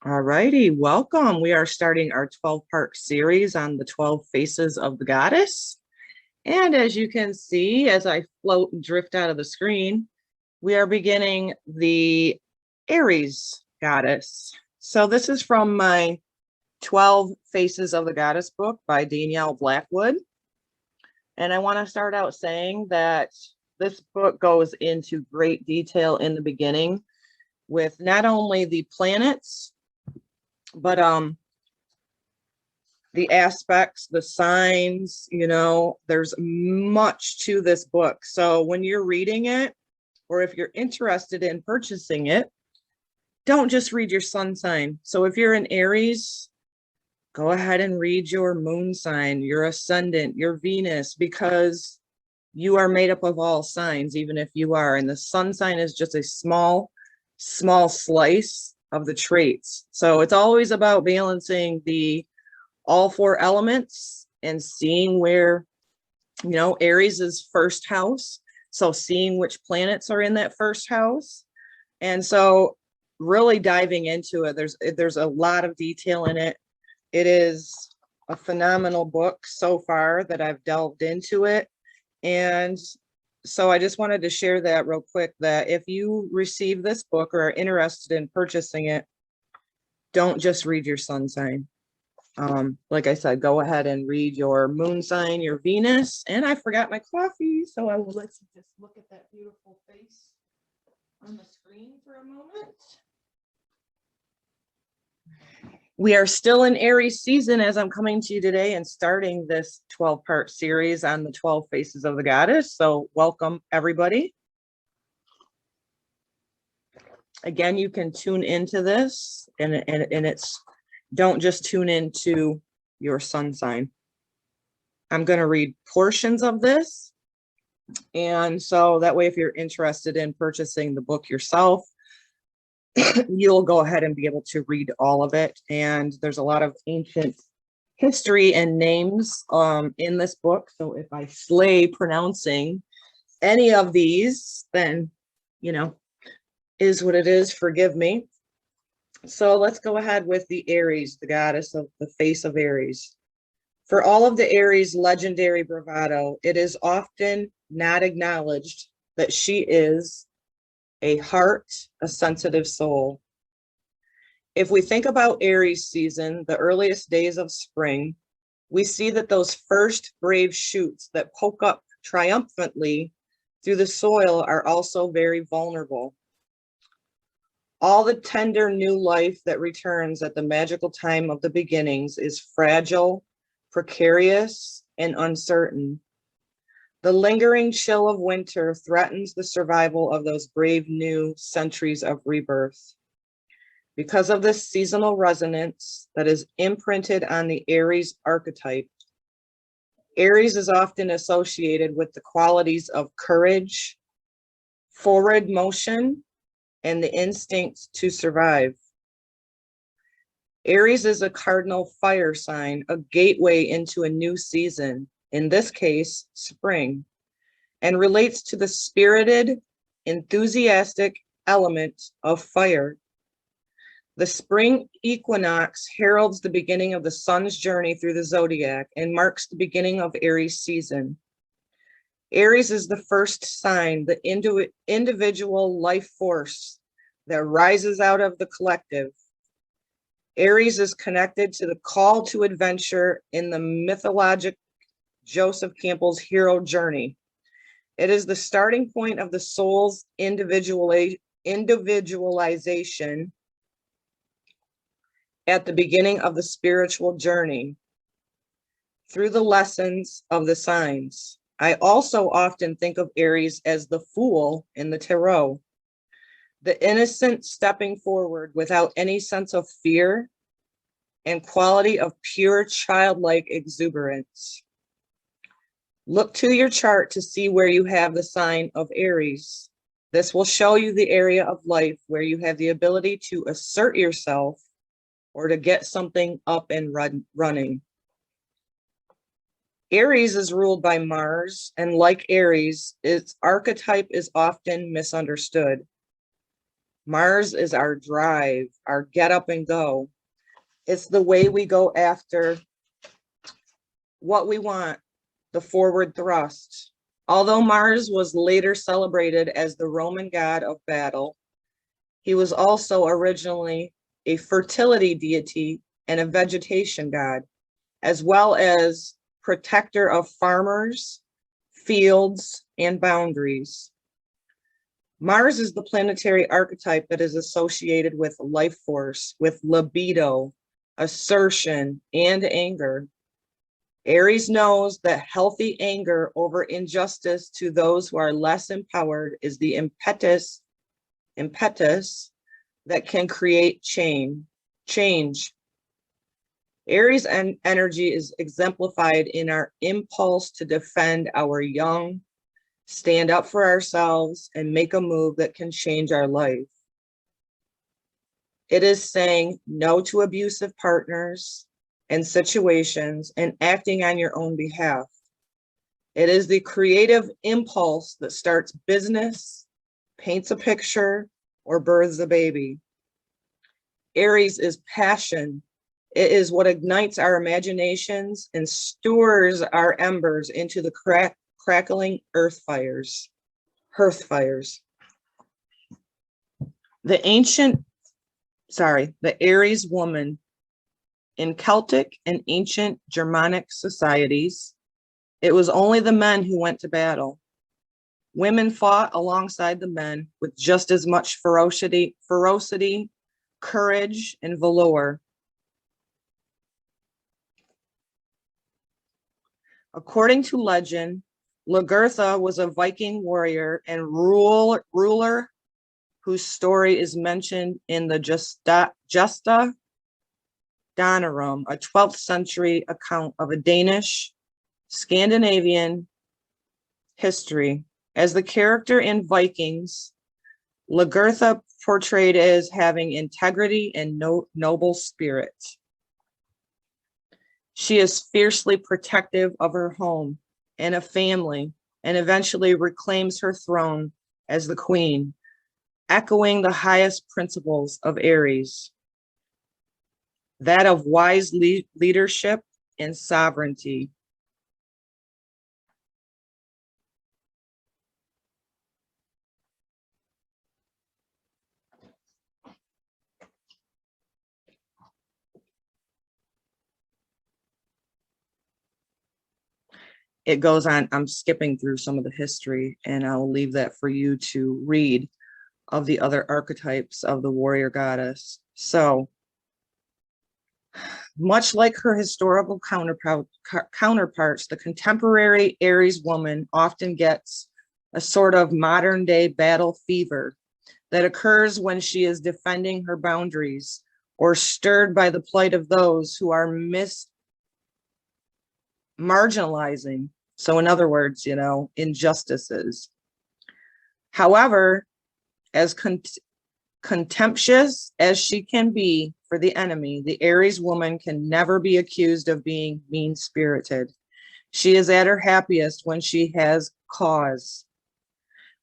All righty, welcome. We are starting our 12-part series on the 12 faces of the goddess. And as you can see, as I float and drift out of the screen, we are beginning the Aries goddess. So this is from my 12 Faces of the Goddess book by Danielle Blackwood. And I want to start out saying that this book goes into great detail in the beginning with not only the planets, but the aspects, the signs, there's much to this book. So when you're reading it, or if you're interested in purchasing it, don't just read your sun sign. So if you're an Aries, go ahead and read your moon sign, your ascendant, your Venus, because you are made up of all signs, even if you are. And the sun sign is just a small slice of the traits. So it's always about balancing all four elements and seeing where, Aries is first house. So seeing which planets are in that first house. And so really diving into it, there's a lot of detail in it. It is a phenomenal book so far that I've delved into it. And so I just wanted to share that real quick, that if you receive this book or are interested in purchasing it, don't just read your sun sign. Like I said, go ahead and read your moon sign, your Venus. And I forgot my coffee, so I will let you just look at that beautiful face on the screen for a moment. We are still in Aries season as I'm coming to you today and starting this 12-part series on the 12 faces of the goddess. So welcome, everybody. Again, you can tune into this, and it's, don't just tune into your sun sign. I'm going to read portions of this. And so that way, if you're interested in purchasing the book yourself, you'll go ahead and be able to read all of it. And there's a lot of ancient history and names in this book. So if I slay pronouncing any of these, then, is what it is. Forgive me. So let's go ahead with the Aries, the goddess of the face of Aries. For all of the Aries' legendary bravado, it is often not acknowledged that she is a heart, a sensitive soul. If we think about Aries season, the earliest days of spring, we see that those first brave shoots that poke up triumphantly through the soil are also very vulnerable. All the tender new life that returns at the magical time of the beginnings is fragile, precarious, and uncertain. The lingering chill of winter threatens the survival of those brave new centuries of rebirth. Because of this seasonal resonance that is imprinted on the Aries archetype, Aries is often associated with the qualities of courage, forward motion, and the instinct to survive. Aries is a cardinal fire sign, a gateway into a new season, in this case, spring, and relates to the spirited, enthusiastic element of fire. The spring equinox heralds the beginning of the sun's journey through the zodiac and marks the beginning of Aries season. Aries is the first sign, the individual life force that rises out of the collective. Aries is connected to the call to adventure in the mythologic Joseph Campbell's hero journey. It is the starting point of the soul's individualization at the beginning of the spiritual journey through the lessons of the signs. I also often think of Aries as the fool in the tarot, the innocent stepping forward without any sense of fear and quality of pure childlike exuberance. Look to your chart to see where you have the sign of Aries. This will show you the area of life where you have the ability to assert yourself or to get something up and running. Aries is ruled by Mars, and like Aries, its archetype is often misunderstood. Mars is our drive, our get up and go. It's the way we go after what we want, the forward thrust. Although Mars was later celebrated as the Roman god of battle, he was also originally a fertility deity and a vegetation god, as well as protector of farmers, fields, and boundaries. Mars is the planetary archetype that is associated with life force, with libido, assertion, and anger. Aries knows that healthy anger over injustice to those who are less empowered is the impetus that can create change. Aries energy is exemplified in our impulse to defend our young, stand up for ourselves, and make a move that can change our life. It is saying no to abusive partners and situations and acting on your own behalf. It is the creative impulse that starts business, paints a picture, or births a baby. Aries is passion. It is what ignites our imaginations and stores our embers into the crackling hearth fires. The Aries woman in Celtic and ancient Germanic societies, it was only the men who went to battle. Women fought alongside the men with just as much ferocity, courage, and valor. According to legend, Lagertha was a Viking warrior and ruler whose story is mentioned in the Justa Danarum, a 12th century account of a Danish Scandinavian history. As the character in Vikings, Lagertha portrayed as having integrity and noble spirit. She is fiercely protective of her home and a family, and eventually reclaims her throne as the queen, echoing the highest principles of Aries, that of wise leadership and sovereignty. It goes on. I'm skipping through some of the history, and I'll leave that for you to read of the other archetypes of the warrior goddess. So, much like her historical counterparts, the contemporary Aries woman often gets a sort of modern day battle fever that occurs when she is defending her boundaries or stirred by the plight of those who are marginalizing. So in other words, injustices. However, as contemptuous as she can be for the enemy, the Aries woman can never be accused of being mean-spirited. She is at her happiest when she has cause,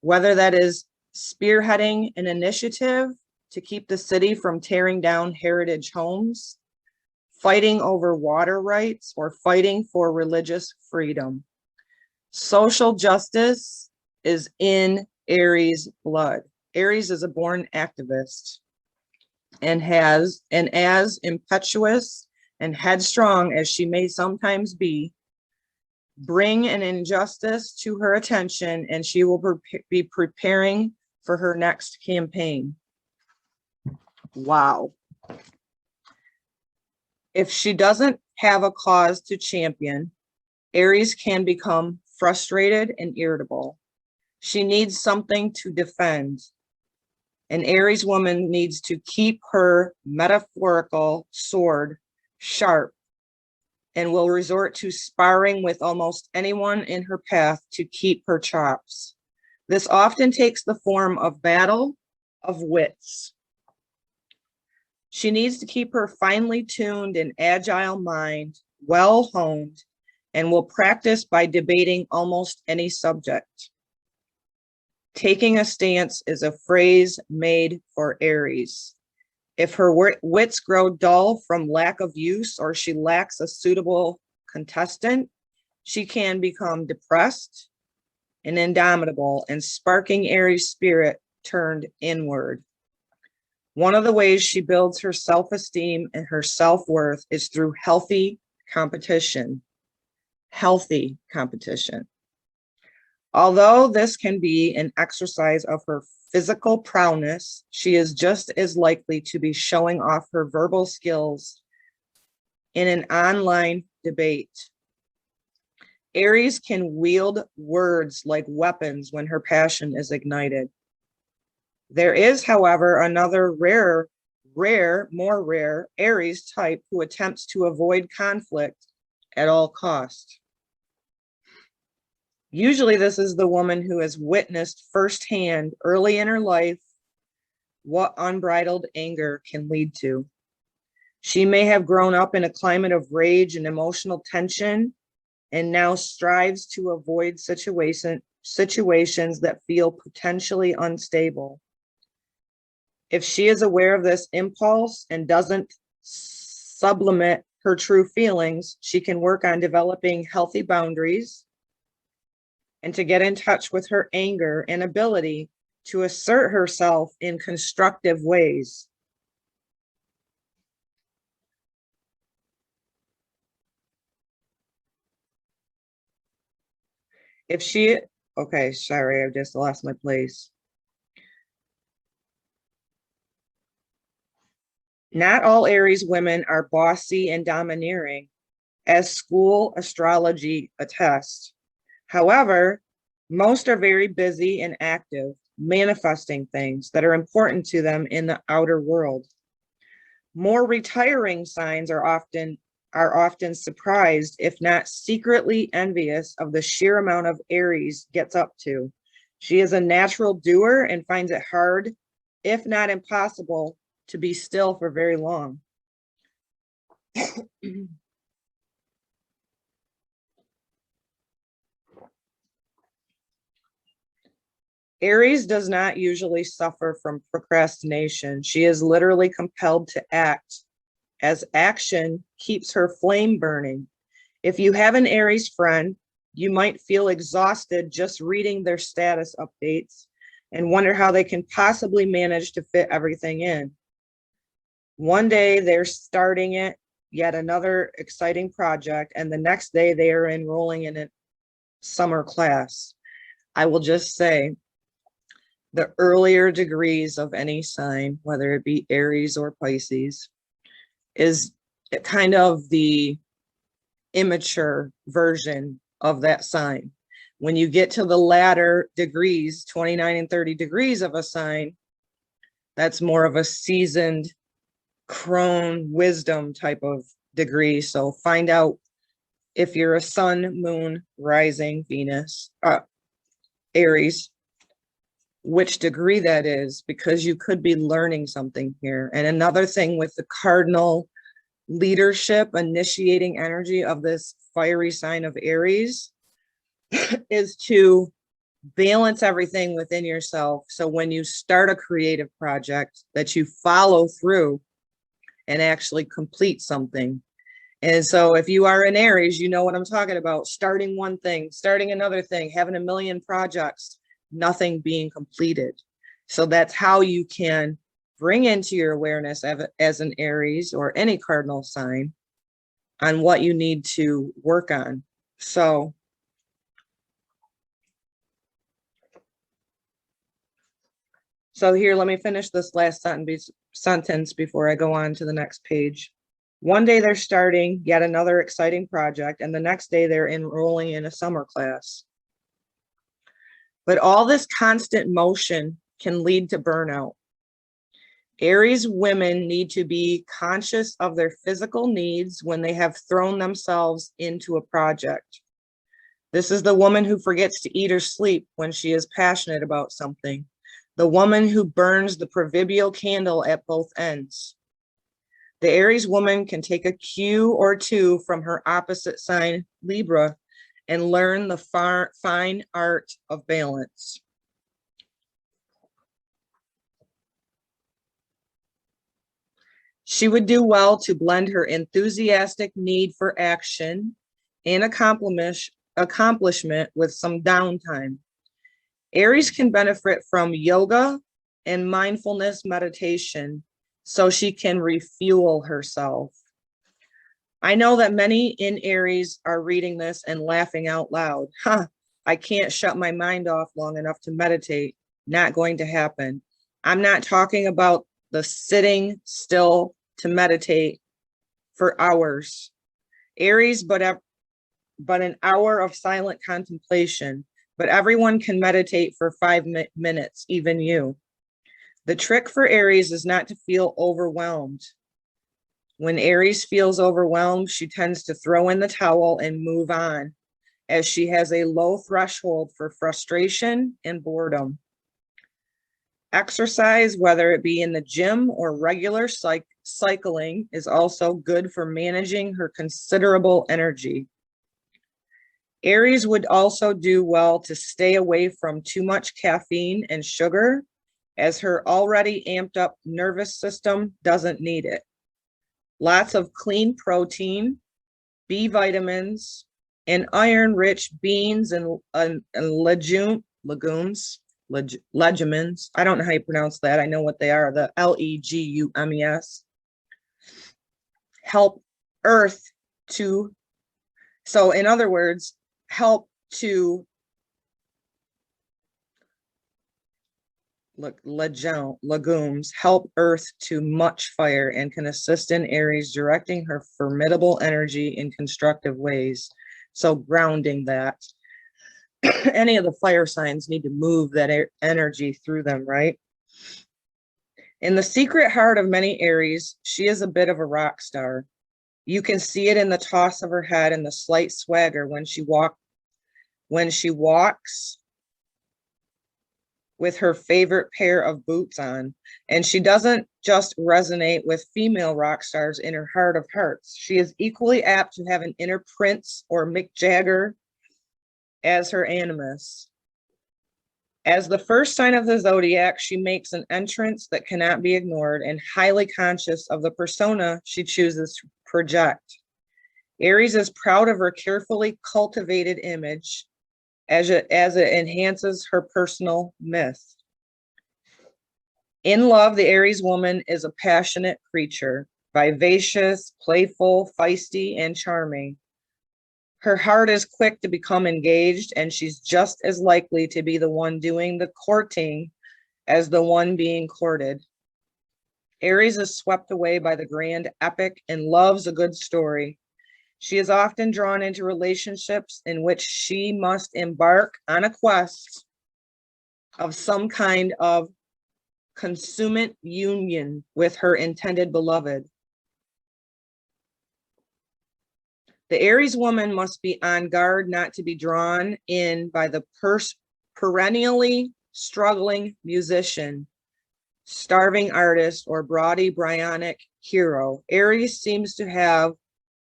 whether that is spearheading an initiative to keep the city from tearing down heritage homes, fighting over water rights, or fighting for religious freedom. Social justice is in Aries blood. Aries is a born activist and as impetuous and headstrong as she may sometimes be, bring an injustice to her attention and she will be preparing for her next campaign. Wow. If she doesn't have a cause to champion, Aries can become frustrated and irritable. She needs something to defend. An Aries woman needs to keep her metaphorical sword sharp and will resort to sparring with almost anyone in her path to keep her chops. This often takes the form of battle of wits. She needs to keep her finely tuned and agile mind well honed and will practice by debating almost any subject. Taking a stance is a phrase made for Aries. If her wits grow dull from lack of use or she lacks a suitable contestant, she can become depressed and indomitable and sparking Aries spirit turned inward. One of the ways she builds her self-esteem and her self-worth is through healthy competition. Healthy competition. Although this can be an exercise of her physical prowess, she is just as likely to be showing off her verbal skills in an online debate. Aries can wield words like weapons when her passion is ignited. There is, however, another more rare Aries type who attempts to avoid conflict at all costs. Usually this is the woman who has witnessed firsthand early in her life what unbridled anger can lead to. She may have grown up in a climate of rage and emotional tension and now strives to avoid situations that feel potentially unstable. If she is aware of this impulse and doesn't sublimate her true feelings, she can work on developing healthy boundaries and to get in touch with her anger and ability to assert herself in constructive ways. If she, okay, sorry, I just lost my place. Not all Aries women are bossy and domineering, as school astrology attests. However, most are very busy and active, manifesting things that are important to them in the outer world. More retiring signs are often surprised, if not secretly envious, of the sheer amount of Aries gets up to. She is a natural doer and finds it hard, if not impossible, to be still for very long. Aries does not usually suffer from procrastination. She is literally compelled to act, as action keeps her flame burning. If you have an Aries friend, you might feel exhausted just reading their status updates and wonder how they can possibly manage to fit everything in. One day they're starting yet another exciting project, and the next day they are enrolling in a summer class. I will just say, the earlier degrees of any sign, whether it be Aries or Pisces, is kind of the immature version of that sign. When you get to the latter degrees, 29 and 30 degrees of a sign, that's more of a seasoned crone wisdom type of degree. So find out if you're a sun, moon, rising, Venus, Aries, which degree that is, because you could be learning something here. And another thing with the cardinal leadership, initiating energy of this fiery sign of Aries is to balance everything within yourself. So when you start a creative project, that you follow through and actually complete something. And so if you are an Aries, you know what I'm talking about. Starting one thing, starting another thing, having a million projects, nothing being completed. So that's how you can bring into your awareness as an Aries or any cardinal sign on what you need to work on. So here, let me finish this last sentence before I go on to the next page. One day they're starting yet another exciting project, and the next day they're enrolling in a summer class. But all this constant motion can lead to burnout. Aries women need to be conscious of their physical needs when they have thrown themselves into a project. This is the woman who forgets to eat or sleep when she is passionate about something. The woman who burns the proverbial candle at both ends. The Aries woman can take a cue or two from her opposite sign, Libra, and learn the fine art of balance. She would do well to blend her enthusiastic need for action and accomplishment with some downtime. Aries can benefit from yoga and mindfulness meditation so she can refuel herself. I know that many in Aries are reading this and laughing out loud. I can't shut my mind off long enough to meditate. Not going to happen. I'm not talking about the sitting still to meditate for hours. Aries, but an hour of silent contemplation. But everyone can meditate for 5 minutes, even you. The trick for Aries is not to feel overwhelmed. When Aries feels overwhelmed, she tends to throw in the towel and move on, as she has a low threshold for frustration and boredom. Exercise, whether it be in the gym or regular cycling, is also good for managing her considerable energy. Aries would also do well to stay away from too much caffeine and sugar, as her already amped up nervous system doesn't need it. Lots of clean protein, B vitamins, and iron-rich beans and legumes. I don't know how you pronounce that. I know what they are, the legumes. Help Earth to, so in other words, help to legumes help Earth to much fire and can assist in Aries directing her formidable energy in constructive ways. So grounding that. Any of the fire signs need to move that energy through them, right? In the secret heart of many Aries, she is a bit of a rock star. You can see it in the toss of her head and the slight swagger when she walks with her favorite pair of boots on. And she doesn't just resonate with female rock stars in her heart of hearts. She is equally apt to have an inner Prince or Mick Jagger as her animus. As the first sign of the zodiac, she makes an entrance that cannot be ignored and highly conscious of the persona she chooses to project. Aries is proud of her carefully cultivated image as it enhances her personal myth. In love, the Aries woman is a passionate creature, vivacious, playful, feisty, and charming. Her heart is quick to become engaged, and she's just as likely to be the one doing the courting as the one being courted. Aries is swept away by the grand epic and loves a good story. She is often drawn into relationships in which she must embark on a quest of some kind of consummate union with her intended beloved. The Aries woman must be on guard not to be drawn in by the perennially struggling musician, starving artist, or brawny Bryonic hero. Aries seems to have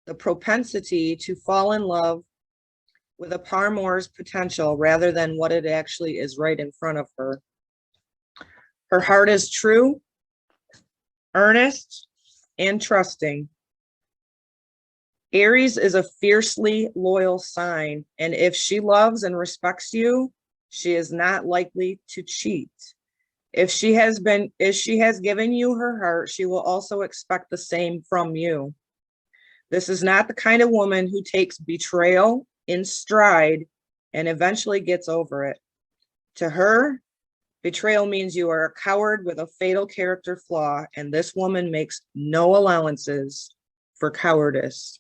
the propensity to fall in love with a paramour's potential rather than what it actually is right in front of her. Her heart is true, earnest, and trusting. Aries is a fiercely loyal sign, and if she loves and respects you, she is not likely to cheat. If she has given you her heart, she will also expect the same from you. This is not the kind of woman who takes betrayal in stride and eventually gets over it. To her, betrayal means you are a coward with a fatal character flaw, and this woman makes no allowances for cowardice.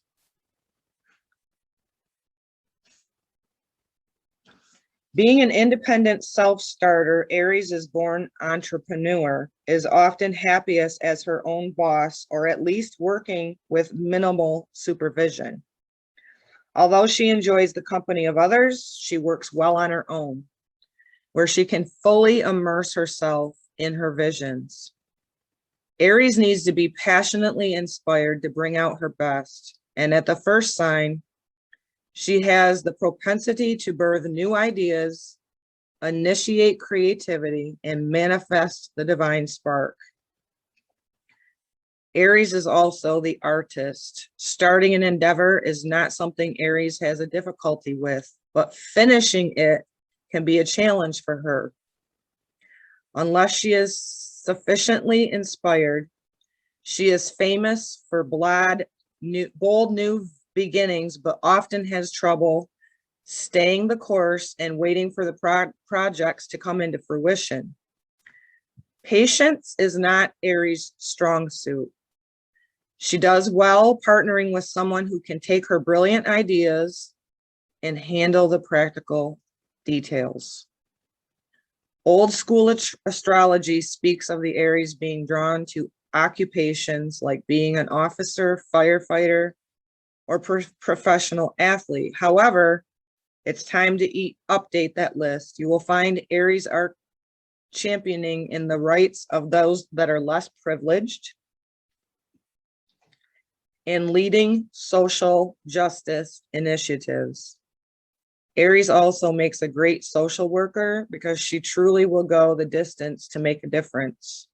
Being an independent self-starter, Aries is born entrepreneur, is often happiest as her own boss, or at least working with minimal supervision. Although she enjoys the company of others, she works well on her own, where she can fully immerse herself in her visions. Aries needs to be passionately inspired to bring out her best, and at the first sign, she has the propensity to birth new ideas, initiate creativity, and manifest the divine spark. Aries is also the artist. Starting an endeavor is not something Aries has a difficulty with, but finishing it can be a challenge for her. Unless she is sufficiently inspired, she is famous for bold new beginnings, but often has trouble staying the course and waiting for the projects to come into fruition. Patience is not Aries' strong suit. She does well partnering with someone who can take her brilliant ideas and handle the practical details. Old school astrology speaks of the Aries being drawn to occupations like being an officer, firefighter, or professional athlete. However, it's time to update that list. You will find Aries are championing in the rights of those that are less privileged and leading social justice initiatives. Aries also makes a great social worker because she truly will go the distance to make a difference.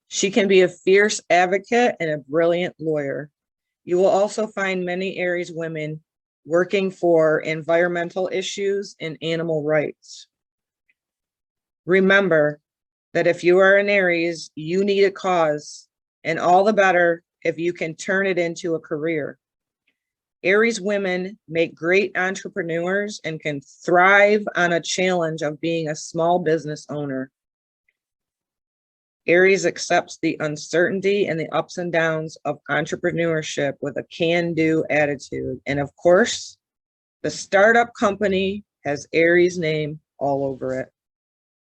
She can be a fierce advocate and a brilliant lawyer. You will also find many Aries women working for environmental issues and animal rights. Remember that if you are an Aries, you need a cause, and all the better if you can turn it into a career. Aries women make great entrepreneurs and can thrive on a challenge of being a small business owner. Aries accepts the uncertainty and the ups and downs of entrepreneurship with a can-do attitude. And of course, the startup company has Aries' name all over it.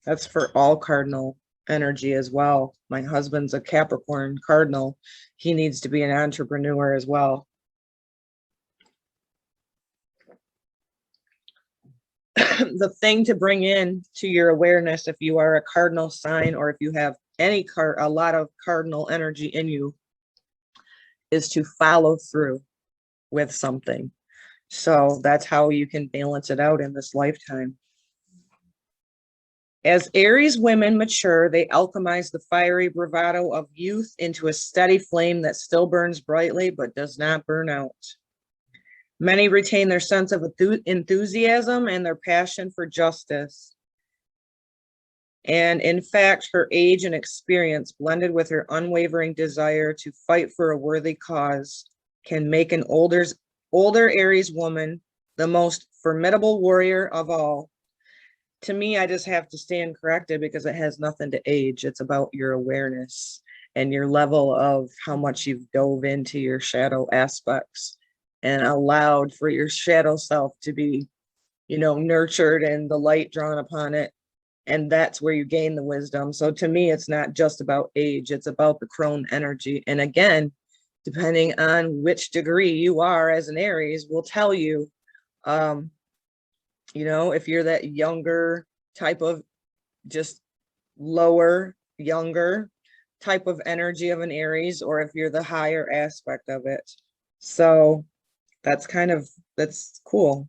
That's for all cardinal energy as well. My husband's a Capricorn cardinal. He needs to be an entrepreneur as well. The thing to bring in to your awareness, if you are a cardinal sign or if you have a lot of cardinal energy in you, is to follow through with something. So that's how you can balance it out in this lifetime. As Aries women mature, they alchemize the fiery bravado of youth into a steady flame that still burns brightly but does not burn out. Many retain their sense of enthusiasm and their passion for justice. And in fact, her age and experience, blended with her unwavering desire to fight for a worthy cause, can make an older Aries woman the most formidable warrior of all. To me, I just have to stand corrected because it has nothing to age. It's about your awareness and your level of how much you've dove into your shadow aspects and allowed for your shadow self to be, nurtured and the light drawn upon it. And that's where you gain the wisdom. So to me, it's not just about age, it's about the crone energy. And again, depending on which degree you are as an Aries, will tell you, if you're that younger type of just lower, younger type of energy of an Aries, or if you're the higher aspect of it. So that's cool.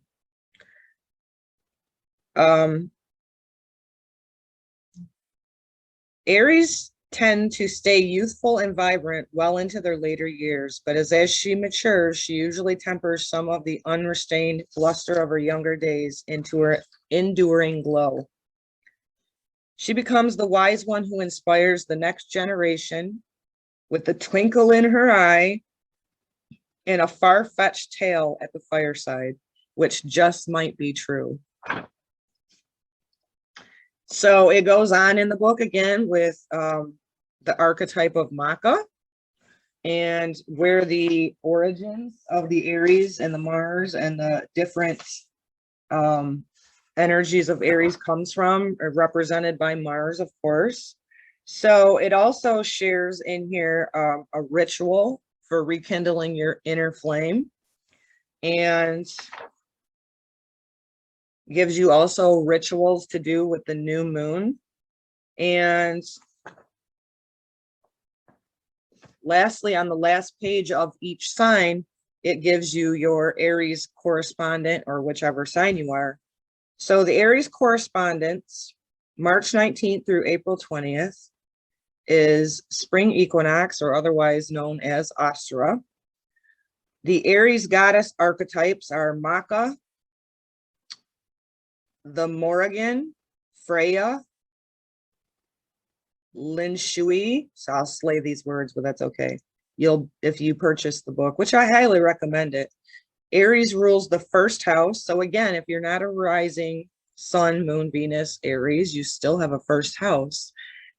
Aries tend to stay youthful and vibrant well into their later years, but as she matures, she usually tempers some of the unrestrained luster of her younger days into her enduring glow. She becomes the wise one who inspires the next generation with the twinkle in her eye and a far-fetched tale at the fireside, which just might be true. So it goes on in the book again with the archetype of Maca and where the origins of the Aries and the Mars and the different energies of Aries comes from, are represented by Mars, of course. So it also shares in here a ritual for rekindling your inner flame, and gives you also rituals to do with the new moon. And lastly, on the last page of each sign, it gives you your Aries correspondent, or whichever sign you are. So the Aries correspondence, March 19th through April 20th. is spring equinox, or otherwise known as Astra. The Aries goddess archetypes are Maka, the Morrigan, Freya, Lin Shui. So I'll slay these words, but that's okay. If you purchase the book, which I highly recommend it. Aries rules the first house. So again, if you're not a rising sun, moon, Venus, Aries, you still have a first house.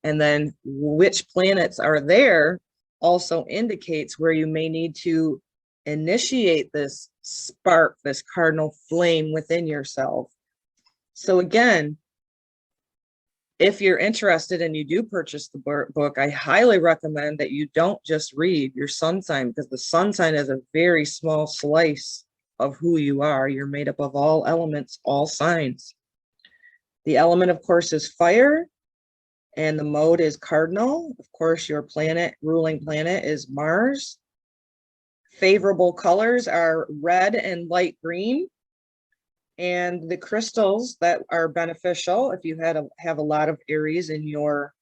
And then which planets are there also indicates where you may need to initiate this spark, this cardinal flame within yourself. So again, if you're interested and you do purchase the book, I highly recommend that you don't just read your sun sign, because the sun sign is a very small slice of who you are. You're made up of all elements, all signs. The element, of course, is fire, and the mode is cardinal. Of course, your ruling planet is Mars. Favorable colors are red and light green. And the crystals that are beneficial, if you have a lot of Aries in your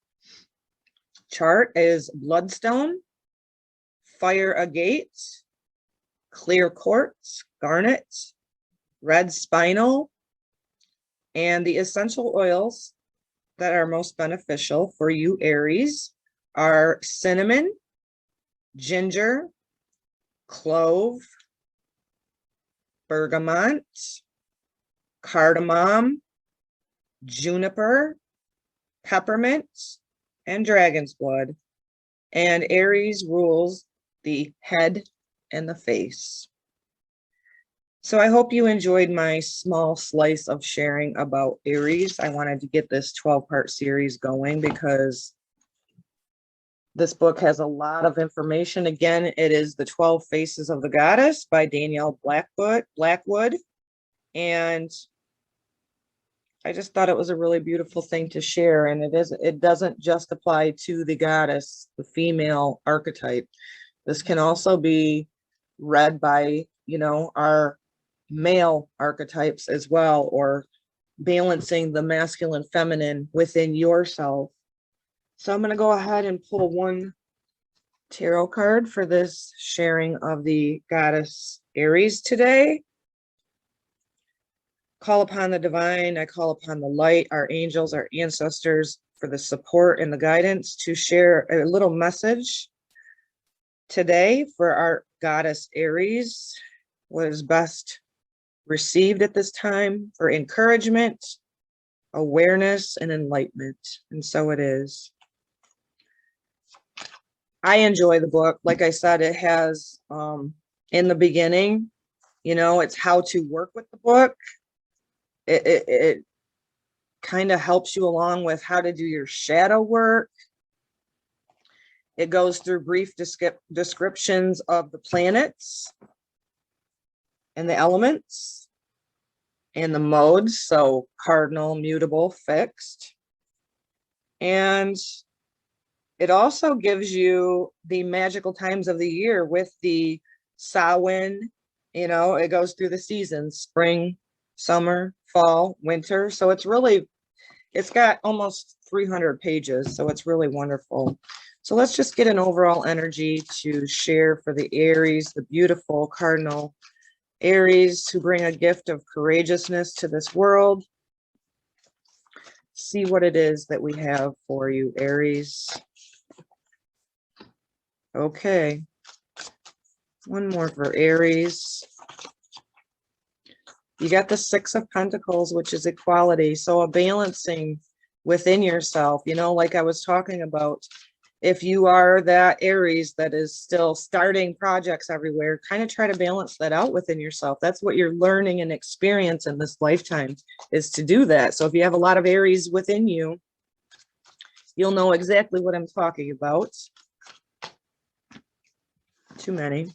chart, is bloodstone, fire agate, clear quartz, garnet, red spinel, and the essential oils that are most beneficial for you Aries are cinnamon, ginger, clove, bergamot, cardamom, juniper, peppermint, and dragon's blood. And Aries rules the head and the face. So I hope you enjoyed my small slice of sharing about Aries. I wanted to get this 12-part series going because this book has a lot of information. Again, it is The 12 Faces of the Goddess by Danielle Blackwood. And I just thought it was a really beautiful thing to share. And it doesn't just apply to the goddess, the female archetype. This can also be read by, our male archetypes as well, or balancing the masculine, feminine within yourself. So I'm going to go ahead and pull one tarot card for this sharing of the goddess Aries today. Call upon the divine, I call upon the light, our angels, our ancestors, for the support and the guidance to share a little message today for our goddess Aries. What is best received at this time for encouragement, awareness, and enlightenment. And so it is. I enjoy the book. Like I said, it has in the beginning, it's how to work with the book. It kind of helps you along with how to do your shadow work. It goes through brief descriptions of the planets and the elements and the modes. So cardinal, mutable, fixed. And it also gives you the magical times of the year with the Samhain. It goes through the seasons: spring, summer, fall, winter. So it's got almost 300 pages. So it's really wonderful. So let's just get an overall energy to share for the Aries, the beautiful cardinal Aries, who bring a gift of courageousness to this world. See what it is that we have for you, Aries. Okay. One more for Aries. You got the Six of Pentacles, which is equality. So a balancing within yourself, like I was talking about. If you are that Aries that is still starting projects everywhere, kind of try to balance that out within yourself. That's what you're learning and experience in this lifetime, is to do that. So if you have a lot of Aries within you, you'll know exactly what I'm talking about. Too many.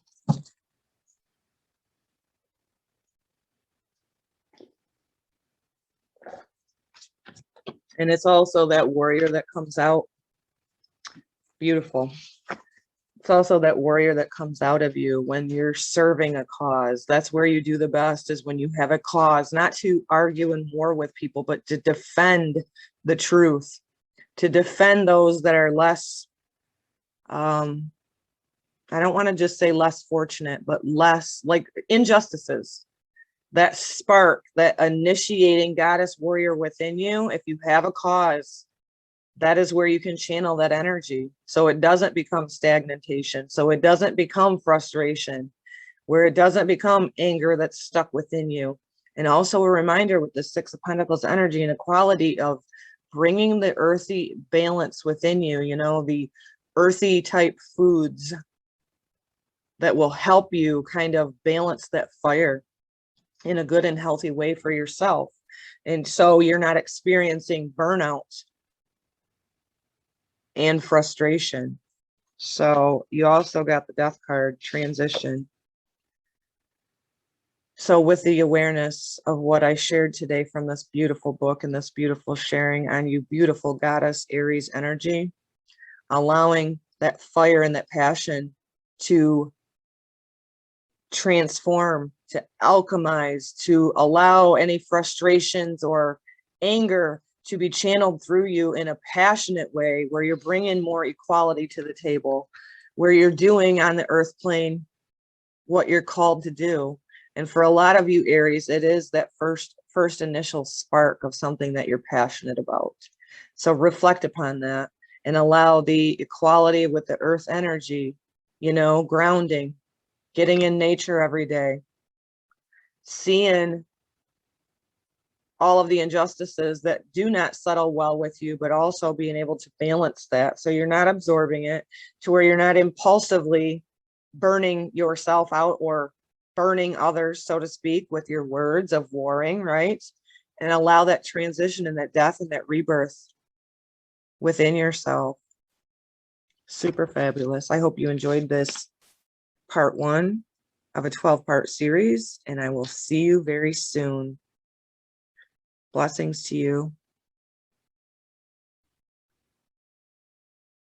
And it's also that warrior that comes out. Beautiful. It's also that warrior that comes out of you when you're serving a cause. That's where you do the best, is when you have a cause, not to argue and war with people, but to defend the truth, to defend those that are less, I don't want to just say less fortunate, but less like injustices. That spark, that initiating goddess warrior within you, if you have a cause, that is where you can channel that energy. So it doesn't become stagnation. So it doesn't become frustration, where it doesn't become anger that's stuck within you. And also a reminder with the Six of Pentacles energy and equality of bringing the earthy balance within you, you know, the earthy type foods that will help you kind of balance that fire in a good and healthy way for yourself. And so you're not experiencing burnout and frustration. So you also got the Death card, transition. So with the awareness of what I shared today from this beautiful book and this beautiful sharing on you beautiful goddess Aries energy, allowing that fire and that passion to transform, to alchemize, to allow any frustrations or anger to be channeled through you in a passionate way, where you're bringing more equality to the table, where you're doing on the earth plane what you're called to do. And for a lot of you Aries, it is that first initial spark of something that you're passionate about. So reflect upon that and allow the equality with the earth energy, you know, grounding, getting in nature every day, seeing all of the injustices that do not settle well with you, but also being able to balance that so you're not absorbing it, to where you're not impulsively burning yourself out or burning others, so to speak, with your words of warring, right? And allow that transition and that death and that rebirth within yourself. Super fabulous. I hope you enjoyed this part 1 of a 12-part series, and I will see you very soon. Blessings to you.